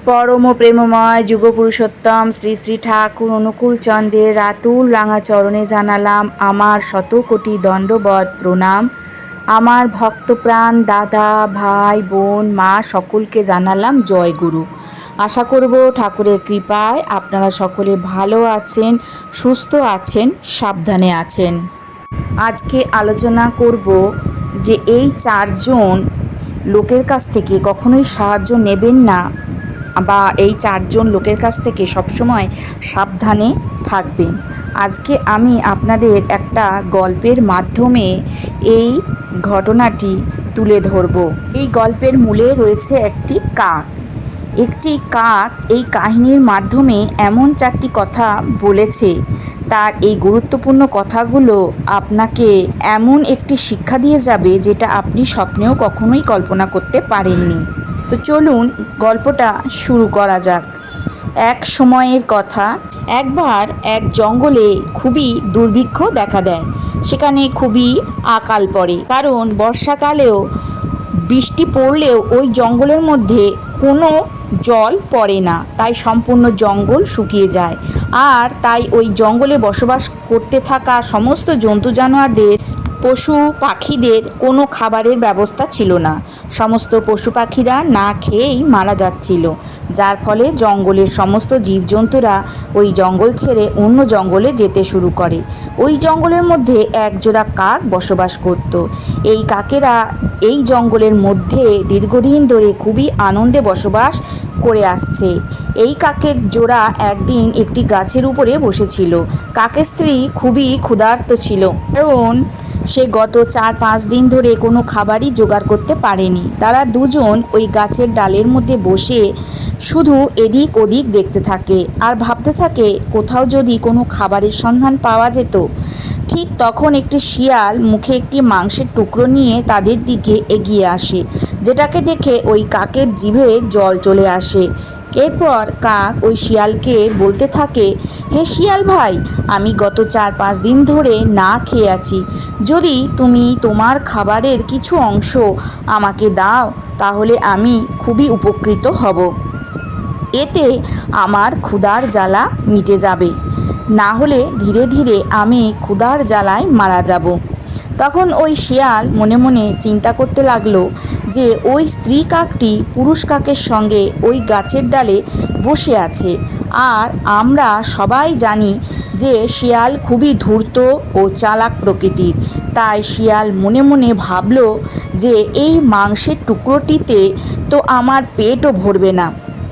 পরম প্রেমময় যুগপুরুষোত্তম শ্রী শ্রী ঠাকুর অনুকূল চন্দ্রের রাতুল রাঙা চরণে জানালাম আমার শত কোটি দণ্ডবৎ প্রণাম। আমার ভক্তপ্রাণ দাদা ভাই বোন মা সকলকে জানালাম জয় গুরু। আশা করব ঠাকুরের কৃপায় আপনারা সকলে ভালো আছেন, সুস্থ আছেন, সাবধানে আছেন। আজকে আলোচনা করব যে এই চারজন লোকের কাছ থেকে কখনোই সাহায্য নেবেন না, বা এই চারজন লোকের কাছ থেকে সবসময় সাবধানে থাকবেন। আজকে আমি আপনাদের একটা গল্পের মাধ্যমে এই ঘটনাটি তুলে ধরব। এই গল্পের মূলে রয়েছে একটি কাক। এই কাহিনীর মাধ্যমে এমন চারটি কথা বলেছে, তার এই গুরুত্বপূর্ণ কথাগুলো আপনাকে এমন একটি শিক্ষা দিয়ে যাবে যেটা আপনি স্বপ্নেও কখনোই কল্পনা করতে পারেননি। তো চলুন গল্পটা শুরু করা যাক। এক সময়ের কথা, একবার এক জঙ্গলে খুবই দুর্ভিক্ষ দেখা দেয়। সেখানে খুবই আকাল পড়ে, কারণ বর্ষাকালেও বৃষ্টি পড়লেও ওই জঙ্গলের মধ্যে কোনো জল পড়ে না, তাই সম্পূর্ণ জঙ্গল শুকিয়ে যায়। আর তাই ওই জঙ্গলে বসবাস করতে থাকা সমস্ত জন্তু জানোয়ারদের, পশু পাখিদের কোনো খাবারের ব্যবস্থা ছিল না। সমস্ত পশু পাখিরা না খেয়েই মারা যাচ্ছিল, যার ফলে জঙ্গলের সমস্ত জীবজন্তুরা ওই জঙ্গল ছেড়ে অন্য জঙ্গলে যেতে শুরু করে। ওই জঙ্গলের মধ্যে একজোড়া কাক বসবাস করত। এই কাকেরা এই জঙ্গলের মধ্যে দীর্ঘদিন ধরে খুবই আনন্দে বসবাস করে আসছে। এই কাকের জোড়া একদিন একটি গাছের উপরে বসেছিল। কাকের স্ত্রী খুবই ক্ষুধার্ত ছিল, কারণ সে গত 4-5 দিন ধরে কোনো খাবারই জোগাড় করতে পারেনি। তারা দুজন ওই গাছের ডালের মধ্যে বসে শুধু এদিক ওদিক দেখতে থাকে আর ভাবতে থাকে কোথাও যদি কোনো খাবারের সন্ধান পাওয়া যেত। ঠিক তখন একটি শিয়াল মুখে একটি মাংসের টুকরো নিয়ে তাদের দিকে এগিয়ে আসে, যেটাকে দেখে ওই কাকের জিভে জল চলে আসে। এরপর কাক ওই শিয়ালকে বলতে থাকে, হে শিয়াল ভাই, আমি গত 4-5 দিন ধরে না খেয়ে আছি। যদি তুমি তোমার খাবারের কিছু অংশ আমাকে দাও তাহলে আমি খুবই উপকৃত হব। এতে আমার ক্ষুধার জ্বালা মিটে যাবে, না হলে ধীরে ধীরে আমি ক্ষুধার জ্বালায় মারা যাব। তখন ওই শিয়াল মনে মনে চিন্তা করতে লাগলো যে ওই স্ত্রী কাকটি পুরুষ কাকের সঙ্গে ওই গাছের ডালে বসে আছে। আর আমরা সবাই জানি যে শিয়াল খুবই ধূর্ত ও চালাক প্রকৃতির। তাই শিয়াল মনে মনে ভাবল যে এই মাংসের টুকরোটিতে তো আমার পেটও ভরবে না,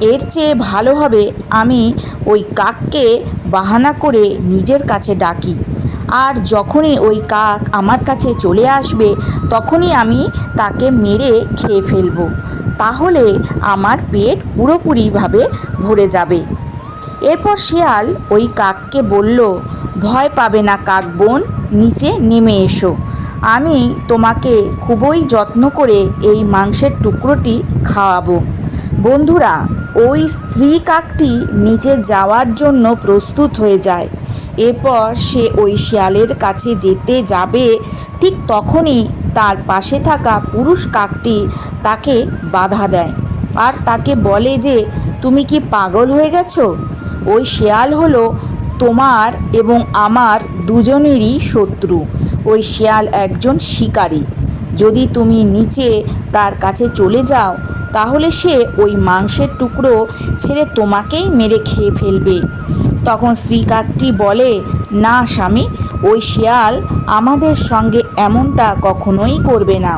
এর চেয়ে ভালো হবে আমি ওই কাককে বাহানা করে নিজের কাছে ডাকি। আর যখনই ওই কাক আমার কাছে চলে আসবে তখনই আমি তাকে মেরে খেয়ে ফেলব, তাহলে আমার পেট পুরোপুরিভাবে ভরে যাবে। এরপর শিয়াল ওই কাককে বলল, ভয় পাবে না কাক বোন, নিচে নেমে এসো, আমি তোমাকে খুবই যত্ন করে এই মাংসের টুকরোটি খাওয়াবো। বন্ধুরা, ওই স্ত্রী কাকটি নিচে যাওয়ার জন্য প্রস্তুত হয়ে যায়। এরপর সে ওই শিয়ালের কাছে যেতে যাবে, ঠিক তখনই তার পাশে থাকা পুরুষ কাকটি তাকে বাধা দেয় আর তাকে বলে যে, তুমি কি পাগল হয়ে গেছো? ওই শিয়াল হলো তোমার এবং আমার দুজনেরই শত্রু। ওই শিয়াল একজন শিকারী। যদি তুমি নিচে তার কাছে চলে যাও তাহলে সে ওই মাংসের টুকরো ছেড়ে তোমাকেই মেরে খেয়ে ফেলবে। তখন স্ত্রী কাকটি বলে, না স্বামী, ওই শিয়াল আমাদের সঙ্গে এমনটা কখনোই করবে না,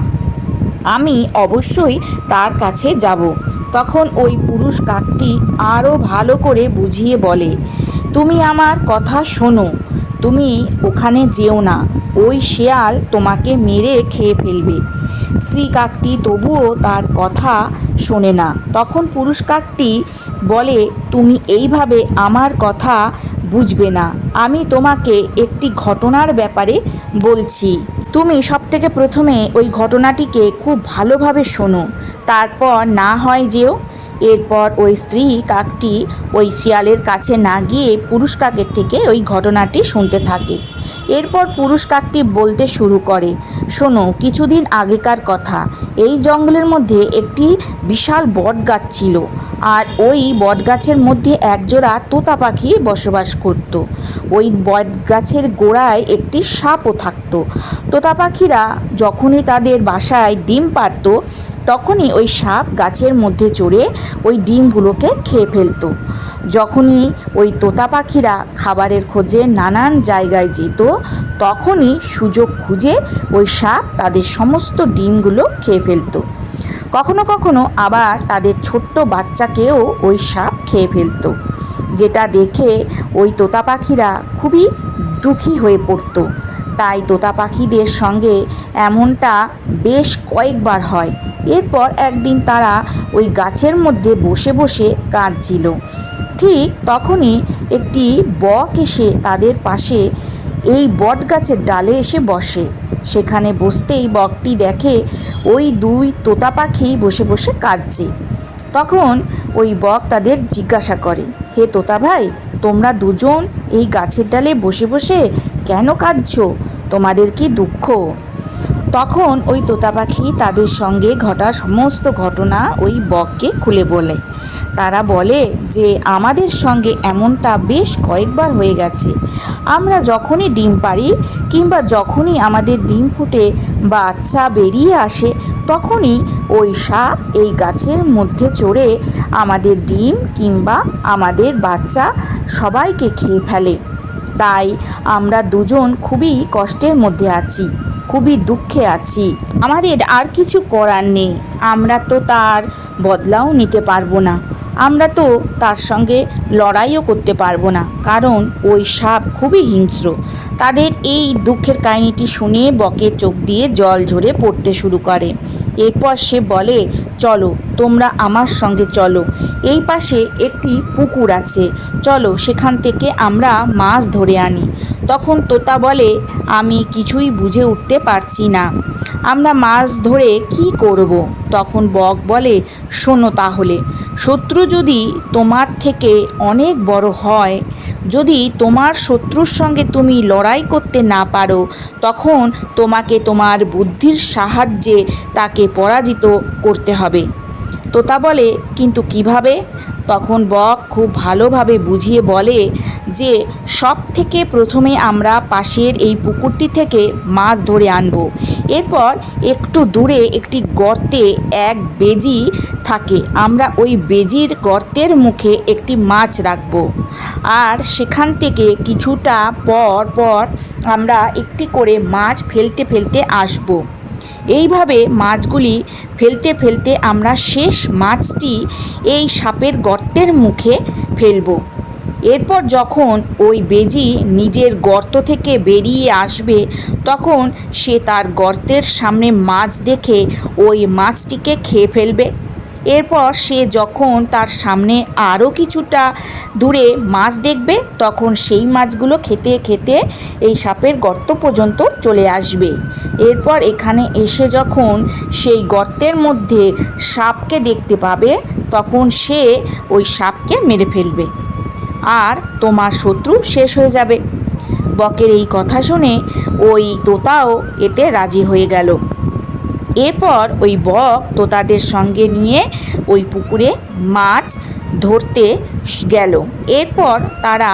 আমি অবশ্যই তার কাছে যাব। তখন ওই পুরুষ কাকটি আরও ভালো করে বুঝিয়ে বলে, তুমি আমার কথা শোনো, তুমি ওখানে যেও না, ওই শিয়াল তোমাকে মেরে খেয়ে ফেলবে। স্ত্রী কাকটি তবুও তার কথা শোনে না। তখন পুরুষ কাকটি বলে, তুমি এইভাবে আমার কথা বুঝবে না, আমি তোমাকে একটি ঘটনার ব্যাপারে বলছি। তুমি সবথেকে প্রথমে ওই ঘটনাটিকে খুব ভালোভাবে শোনো, তারপর না হয় যেও। এরপর ওই স্ত্রী কাকটি ওই শিয়ালের কাছে না গিয়ে পুরুষ কাকের থেকে ওই ঘটনাটি শুনতে থাকে। এরপর পুরুষ কাকটি বলতে শুরু করে, শোনো, কিছুদিন আগেকার কথা। এই জঙ্গলের মধ্যে একটি বিশাল বট গাছ ছিল, আর ওই বট গাছের মধ্যে একজোড়া তোতা পাখি বসবাস করত। ওই বট গাছের গোড়ায় একটি সাপও থাকতো। তোতা পাখিরা যখনই তাদের বাসায় ডিম পাড়ত, তখনই ওই সাপ গাছের মধ্যে চড়ে ওই ডিমগুলোকে খেয়ে ফেলতো। যখনই ওই তোতা পাখিরা খাবারের খোঁজে নানান জায়গায় যেত, তখনই সুযোগ খুঁজে ওই সাপ তাদের সমস্ত ডিমগুলো খেয়ে ফেলতো। কখনো কখনো আবার তাদের ছোট্ট বাচ্চাকেও ওই সাপ খেয়ে ফেলতো, যেটা দেখে ওই তোতা পাখিরা খুবই দুঃখী হয়ে পড়তো। তাই তোতা পাখিদের সঙ্গে এমনটা বেশ কয়েকবার হয়। এরপর একদিন তারা ওই গাছের মধ্যে বসে বসে কাঁদছিল। ঠিক তখনই একটি বক এসে তাদের পাশে এই বট গাছের ডালে এসে বসে। সেখানে বসতেই বকটি দেখে ওই দুই তোতা পাখি বসে বসে কাঁদছে। তখন ওই বক তাদের জিজ্ঞাসা করে, হে তোতা ভাই, তোমরা দুজন এই গাছের ডালে বসে বসে কেন কাঁদছো? তোমাদের কি দুঃখ? তখন ওই তোতা পাখি তাদের সঙ্গে ঘটা সমস্ত ঘটনা ওই বককে খুলে বলে। তারা বলে যে আমাদের সঙ্গে এমনটা বেশ কয়েকবার হয়ে গেছে। আমরা যখনই ডিম পাড়ি কিংবা যখনই আমাদের ডিম ফুটে বাচ্চা বেরিয়ে আসে, তখনই ওই সাপ এই গাছের মধ্যে চড়ে আমাদের ডিম কিংবা আমাদের বাচ্চা সবাইকে খেয়ে ফেলে। তাই আমরা দুজন খুবই কষ্টের মধ্যে আছি, খুবই দুঃখে আছি। আমাদের আর কিছু করার নেই। আমরা তো তার বদলাও নিতে পারবো না, আমরা তো তার সঙ্গে লড়াইও করতে পারবো না, কারণ ওই সাপ খুবই হিংস্র। তাদের এই দুঃখের কাহিনীটি শুনে বকের চোখ দিয়ে জল ঝরে পড়তে শুরু করে। এরপর সে বলে, চলো, তোমরা আমার সঙ্গে চলো। এই পাশে একটি পুকুর আছে, চলো সেখান থেকে আমরা মাছ ধরে আনি। তখন তোতা বলে, আমি কিছুই বুঝে উঠতে পারছি না, আমরা মাছ ধরে কি করব? তখন বক বলে, শোনো তাহলে, শত্রু যদি তোমার থেকে অনেক বড় হয়, যদি তোমার শত্রুর সঙ্গে তুমি লড়াই করতে না পারো, তখন তোমাকে তোমার বুদ্ধির সাহায্যে তাকে পরাজিত করতে হবে। তোতা বলে, কিন্তু কিভাবে? তখন বক খুব ভালোভাবে বুঝিয়ে বলে যে সব থেকে প্রথমে আমরা পাশের এই পুকুরটি থেকে মাছ ধরে আনবো। এরপর একটু দূরে একটি গর্তে এক বেজি থাকে, আমরা ওই বেজির গর্তের মুখে একটি মাছ রাখবো, আর সেখান থেকে কিছুটা পর পর আমরা একটি করে মাছ ফেলতে ফেলতে আসবো। এইভাবে মাছগুলি ফেলতে ফেলতে আমরা শেষ মাছটি এই সাপের গর্তের মুখে ফেলব। এরপর যখন ওই বেজি নিজের গর্ত থেকে বেরিয়ে আসবে, তখন সে তার গর্তের সামনে মাছ দেখে ওই মাছটিকে খেয়ে ফেলবে। এরপর সে যখন তার সামনে আরও কিছুটা দূরে মাছ দেখবে, তখন সেই মাছগুলো খেতে খেতে এই সাপের গর্ত পর্যন্ত চলে আসবে। এরপর এখানে এসে যখন সেই গর্তের মধ্যে সাপকে দেখতে পাবে, তখন সে ওই সাপকে মেরে ফেলবে, আর তোমার শত্রু শেষ হয়ে যাবে। বকের এই কথা শুনে ওই তোতাও এতে রাজি হয়ে গেল। এরপর ওই বক তোতাদের সঙ্গে নিয়ে ওই পুকুরে মাছ ধরতে গেল। এরপর তারা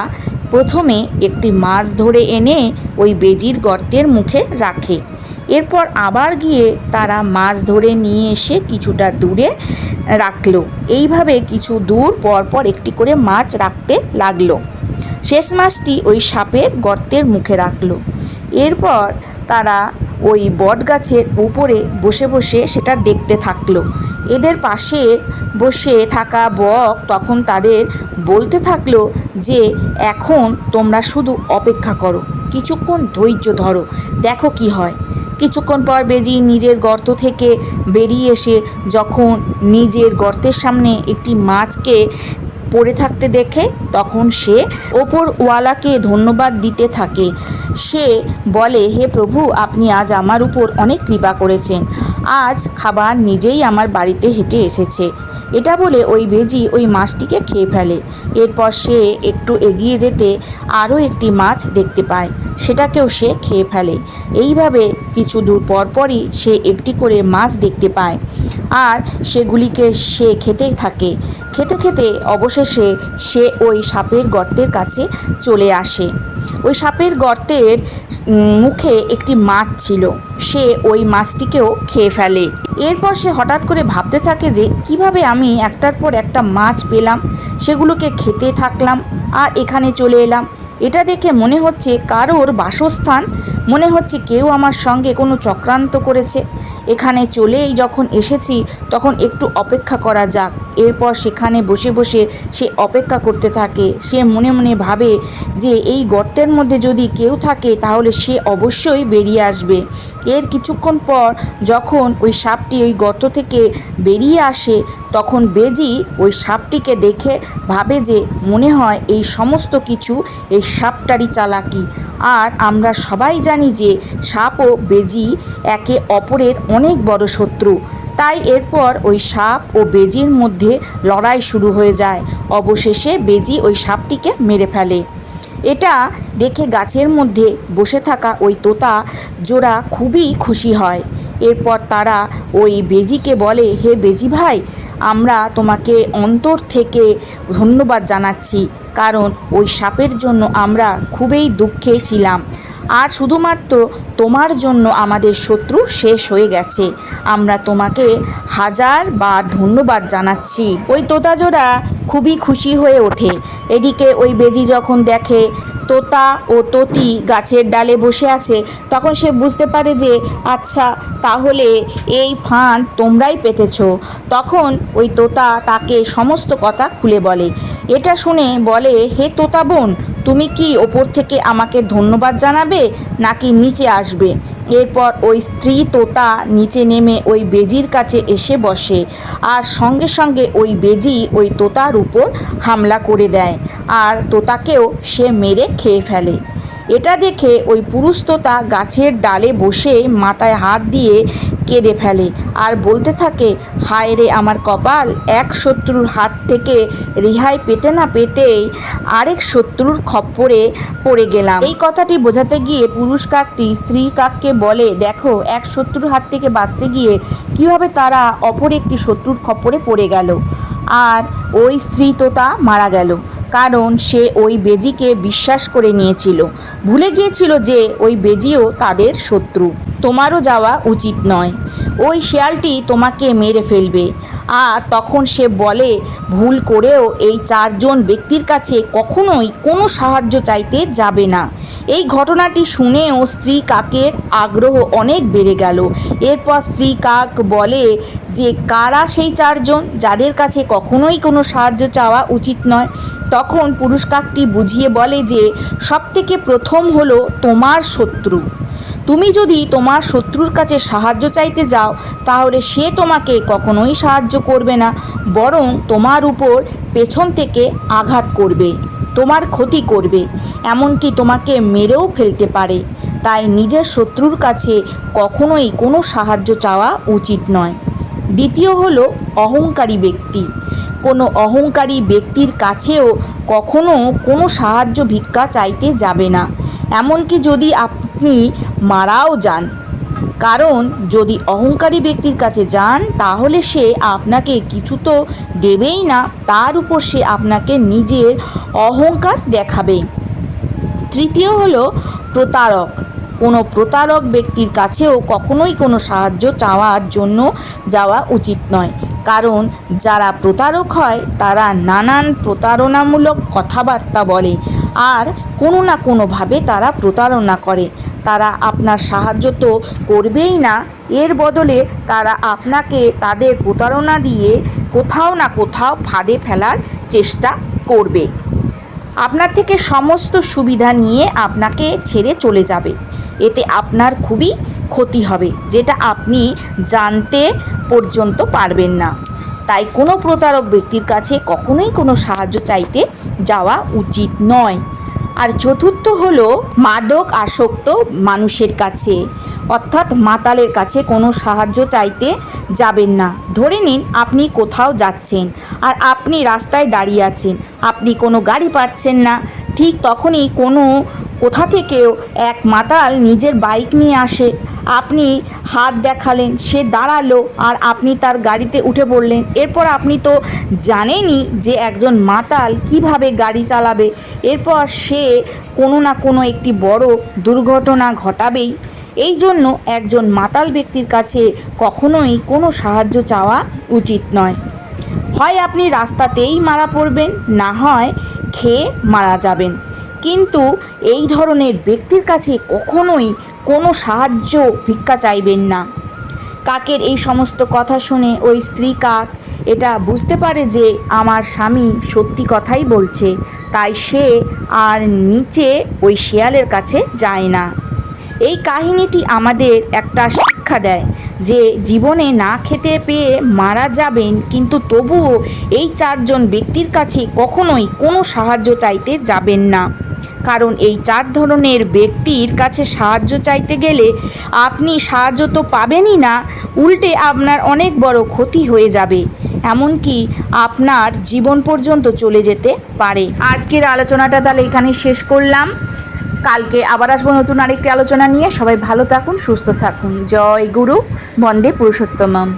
প্রথমে একটি মাছ ধরে এনে ওই বেজির গর্তের মুখে রাখে। এরপর আবার গিয়ে তারা মাছ ধরে নিয়ে এসে কিছুটা দূরে রাখলো। এইভাবে কিছু দূর পর পর একটি করে মাছ রাখতে লাগলো। শেষ মাছটি ওই সাপের গর্তের মুখে রাখলো। এরপর তারা ওই বট গাছের উপরে বসে বসে সেটা দেখতে থাকলো। এদের পাশে বসে থাকা বক তখন তাদের বলতে থাকলো যে এখন তোমরা শুধু অপেক্ষা করো, কিছুক্ষণ ধৈর্য ধরো, দেখো কি হয়। কিছুক্ষণ পর বেজি নিজের গর্ত থেকে বেরিয়ে এসে যখন নিজের গর্তের সামনে একটি মাছকে পড়ে থাকতে দেখে, তখন সে ওপরওয়ালাকে ধন্যবাদ দিতে থাকে। সে বলে, হে প্রভু, আপনি আজ আমার উপর অনেক কৃপা করেছেন। আজ খাবার নিজেই আমার বাড়িতে হেঁটে এসেছে। এটা বলে ওই বেজি ওই মাছটিকে খেয়ে ফেলে। এরপর সে একটু এগিয়ে যেতে আরও একটি মাছ দেখতে পায়, সেটাকেও সে খেয়ে ফেলে। এইভাবে কিছু দূর পরপরই সে একটি করে মাছ দেখতে পায়, আর সেগুলিকে সে খেতে থাকে। খেতে খেতে অবশেষে সে ওই সাপের গর্তের কাছে চলে আসে। ওই সাপের গর্তের মুখে একটি মাছ ছিল, সে ওই মাছটিকেও খেয়ে ফেলে। এরপর সে হঠাৎ করে ভাবতে থাকে যে কিভাবে আমি একটার পর একটা মাছ পেলাম, সেগুলোকে খেতে থাকলাম আর এখানে চলে এলাম। এটা দেখে মনে হচ্ছে কারোর বাসস্থান, মনে হচ্ছে কেউ আমার সঙ্গে কোনো চক্রান্ত করেছে। এখানে চলেই যখন এসেছি তখন একটু অপেক্ষা করা যাক। এরপর সেখানে বসে বসে সে অপেক্ষা করতে থাকে। সে মনে মনে ভাবে যে এই গর্তের মধ্যে যদি কেউ থাকে তাহলে সে অবশ্যই বেরিয়ে আসবে। এর কিছুক্ষণ পর যখন ওই সাপটি ওই গর্ত থেকে বেরিয়ে আসে তখন বেজি ওই সাপটিকে দেখে ভাবে যে মনে হয় এই সমস্ত কিছু এই সাপটারই চালাকি। আর আমরা সবাই জানি যে সাপ ও বেজি একে অপরের অনেক বড় শত্রু। তাই এরপর ওই সাপ ও বেজির মধ্যে লড়াই শুরু হয়ে যায়। অবশেষে বেজি ওই সাপটিকে মেরে ফেলে। এটা দেখে গাছের মধ্যে বসে থাকা ওই তোতা জোড়া খুবই খুশি হয়। এরপর তারা ওই বেজিকে বলে, হে বেজি ভাই, আমরা তোমাকে অন্তর থেকে ধন্যবাদ জানাচ্ছি, কারণ ওই সাপের জন্য আমরা খুবই দুঃখে ছিলাম, আর শুধুমাত্র তোমার জন্য আমাদের শত্রু শেষ হয়ে গেছে। আমরা তোমাকে হাজারবার ধন্যবাদ জানাচ্ছি। ওই তোতাজোড়া খুবই খুশি হয়ে ওঠে। এদিকে ওই বেজি যখন দেখে তোতা ও ততি গাছের ডালে বসে আছে তখন সে বুঝতে পারে যে আচ্ছা, তাহলে এই ফাঁদ তোমরাই পেতেছ। তখন ওই তোতা তাকে সমস্ত কথা খুলে বলে। এটা শুনে বলে, হে তোতা বোন, তুমি কি ওপর থেকে আমাকে ধন্যবাদ জানাবে নাকি নিচে আসবে? এরপর ওই স্ত্রী তোতা নিচে নেমে ওই বেজির কাছে এসে বসে, আর সঙ্গে সঙ্গে ওই বেজি ওই তোতার উপর হামলা করে দেয়, আর তোতাকেও সে মেরে খেয়ে ফেলে। এটা দেখে ওই পুরুষ তোতা গাছের ডালে বসে মাথায় হাত দিয়ে কেঁদে ফেলে আর বলতে থাকে, হায় রে আমার কপাল, এক শত্রুর হাত থেকে রেহাই পেতে না পেতেই আরেক শত্রুর খপ্পরে পড়ে গেলাম। এই কথাটি বোঝাতে গিয়ে পুরুষ কাকটি স্ত্রী কাককে বলে, দেখো, এক শত্রুর হাত থেকে বাঁচতে গিয়ে কিভাবে তারা অপর একটি শত্রুর খপ্পরে পড়ে গেল, আর ওই স্ত্রী তোতা মারা গেল, কারণ সে ওই বেজিকে বিশ্বাস করে নিয়েছিল, ভুলে গিয়েছিল যে ওই বেজিও তাদের শত্রু। তোমারও যাওয়া উচিত নয়, ওই শেয়ালটি তোমাকে মেরে ফেলবে। আর তখন সে বলে, ভুল করেও এই চারজন ব্যক্তির কাছে কখনোই কোনো সাহায্য চাইতে যাবে না। এই ঘটনাটি শুনেও স্ত্রী কাকের আগ্রহ অনেক বেড়ে গেল। এরপর স্ত্রী কাক বলে যে কারা সেই চারজন যাদের কাছে কখনোই কোনো সাহায্য চাওয়া উচিত নয়। তখন পুরুষ কাকটি বুঝিয়ে বলে যে সবথেকে প্রথম হলো তোমার শত্রু। তুমি যদি তোমার শত্রুর কাছে সাহায্য চাইতে যাও তাহলে সে তোমাকে কখনোই সাহায্য করবে না, বরং তোমার উপর পেছন থেকে আঘাত করবে, তোমার ক্ষতি করবে, এমনকি তোমাকে মেরেও ফেলতে পারে। তাই নিজের শত্রুর কাছে কখনোই কোনো সাহায্য চাওয়া উচিত নয়। দ্বিতীয় হলো অহংকারী ব্যক্তি। কোনো অহংকারী ব্যক্তির কাছেও কখনো কোনো সাহায্য ভিক্ষা চাইতে যাবে না, এমনকি যদি আপনি মারাও যান। কারণ যদি অহংকারী ব্যক্তির কাছে যান তাহলে সে আপনাকে কিছু তো দেবেই না, তার উপর সে আপনাকে নিজের অহংকার দেখাবে। তৃতীয় হলো প্রতারক। কোনো প্রতারক ব্যক্তির কাছেও কখনোই কোনো সাহায্য চাওয়ার জন্য যাওয়া উচিত নয়, কারণ যারা প্রতারক হয় তারা নানান প্রতারণামূলক কথাবার্তা বলে আর কোনো না কোনোভাবে তারা প্রতারণা করে। তারা আপনার সাহায্য তো করবেই না, এর বদলে তারা আপনাকে তাদের প্রতারণা দিয়ে কোথাও না কোথাও ফাঁদে ফেলার চেষ্টা করবে। আপনার থেকে সমস্ত সুবিধা নিয়ে আপনাকে ছেড়ে চলে যাবে। এতে আপনার খুবই ক্ষতি হবে, যেটা আপনি জানতে পর্যন্ত পারবেন না। তাই কোনো প্রতারক ব্যক্তির কাছে কখনোই কোনো সাহায্য চাইতে যাওয়া উচিত নয়। আর চতুর্থ হলো মাদক আসক্ত মানুষের কাছে, অর্থাৎ মাতালের কাছে কোনো সাহায্য চাইতে যাবেন না। ধরে নিন আপনি কোথাও যাচ্ছেন আর আপনি রাস্তায় দাঁড়িয়ে আছেন, আপনি কোনো গাড়ি পাচ্ছেন না, ঠিক তখনই কোথা থেকেও এক মাতাল নিজের বাইক নিয়ে আসে, আপনি হাত দেখালেন, সে দাঁড়ালো আর আপনি তার গাড়িতে উঠে পড়লেন। এরপর আপনি তো জানেনই যে একজন মাতাল কিভাবে গাড়ি চালাবে, এরপর সে কোনো না কোনো একটি বড় দুর্ঘটনা ঘটাবেই। এই জন্য একজন মাতাল ব্যক্তির কাছে কখনোই কোনো সাহায্য চাওয়া উচিত নয়। হয় আপনি রাস্তাতেই মারা পড়বেন, না হয় খেয়ে মারা যাবেন, কিন্তু এই ধরনের ব্যক্তির কাছে কখনোই কোনো সাহায্য ভিক্ষা চাইবেন না। কাকের এই সমস্ত কথা শুনে ওই স্ত্রী কাক এটা বুঝতে পারে যে আমার স্বামী সত্যি কথাই বলছে, তাই সে আর নিচে ওই শেয়ালের কাছে যায় না। এই কাহিনীটি আমাদের একটা শিক্ষা দেয় যে জীবনে না খেতে পেয়ে মারা যাবেন, কিন্তু তবুও এই চারজন ব্যক্তির কাছে কখনোই কোনো সাহায্য চাইতে যাবেন না। কারণ এই চার ধরনের ব্যক্তির কাছে সাহায্য চাইতে গেলে আপনি সাহায্য তো পাবেনই না, উল্টে আপনার অনেক বড় ক্ষতি হয়ে যাবে, এমনকি আপনার জীবন পর্যন্ত চলে যেতে পারে। আজকের আলোচনাটা তাহলে এখানে শেষ করলাম। কালকে আবার আসবো নতুন আরেকটি আলোচনা নিয়ে। সবাই ভালো থাকুন, সুস্থ থাকুন। জয় গুরু, বন্দে পুরুষোত্তমম।